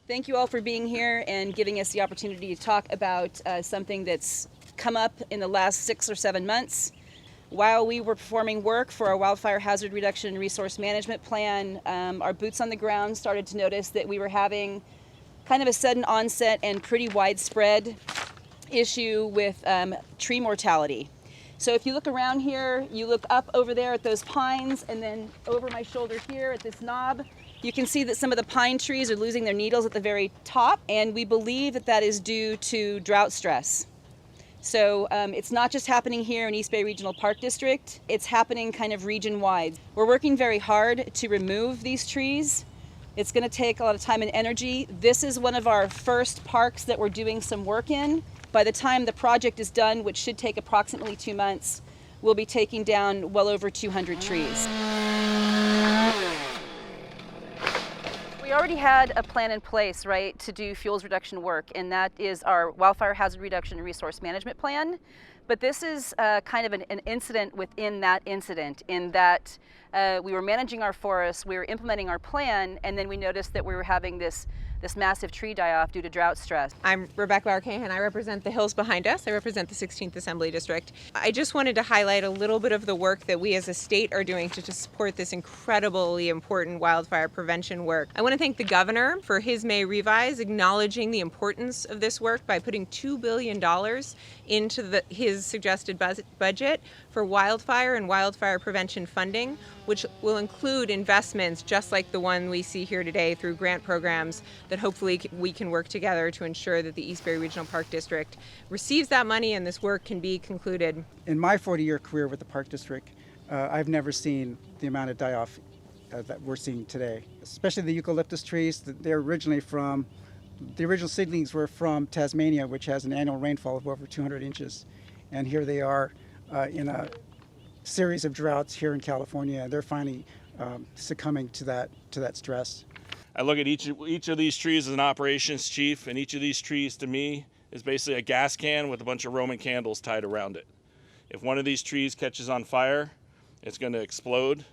Thank you all for being here and giving us the opportunity to talk about something that's come up in the last 6 or 7 months. While we were performing work for our wildfire hazard reduction and resource management plan, our boots on the ground started to notice that we were having kind of a sudden onset and pretty widespread issue with tree mortality. So if you look around here, you look up over there at those pines, and then over my shoulder here at this knob, you can see that some of the pine trees are losing their needles at the very top, and we believe that that is due to drought stress. So it's not just happening here in East Bay Regional Park District, it's happening kind of region-wide. We're working very hard to remove these trees. It's going to take a lot of time and energy. This is one of our first parks that we're doing some work in. By the time the project is done, which should take approximately 2 months, we'll be taking down well over 200 trees. We already had a plan in place, right, to do fuels reduction work, and that is our wildfire hazard reduction and resource management plan. But this is kind of an incident within that incident, in that we were managing our forests, we were implementing our plan, and then we noticed that we were having this massive tree die-off due to drought stress. I'm Rebecca Arcahan. I represent the hills behind us. I represent the 16th Assembly District. I just wanted to highlight a little bit of the work that we as a state are doing to support this incredibly important wildfire prevention work. I want to thank the governor for his May revise, acknowledging the importance of this work by putting $2 billion into his suggested budget for wildfire and wildfire prevention funding, which will include investments just like the one we see here today through grant programs that hopefully we can work together to ensure that the East Bay Regional Park District receives that money and this work can be concluded. In my 40-year career with the Park District, I've never seen the amount of die-off that we're seeing today, especially the eucalyptus trees. The original seedlings were from Tasmania, which has an annual rainfall of over 200 inches. And here they are in a series of droughts here in California. They're finally succumbing to that stress. I look at each of these trees as an operations chief, and each of these trees to me is basically a gas can with a bunch of Roman candles tied around it. If one of these trees catches on fire, it's going to explode,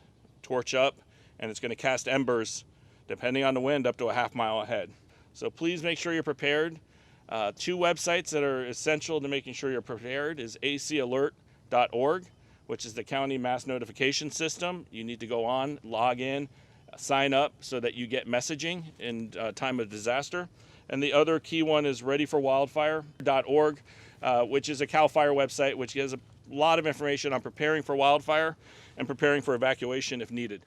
torch up, and it's going to cast embers, depending on the wind, up to a half-mile ahead. So please make sure you're prepared. 2 websites that are essential to making sure you're prepared is acalert.org, which is the county mass notification system. You need to go on, log in, sign up so that you get messaging in time of disaster. And the other key one is readyforwildfire.org, which is a CAL FIRE website, which has a lot of information on preparing for wildfire and preparing for evacuation if needed.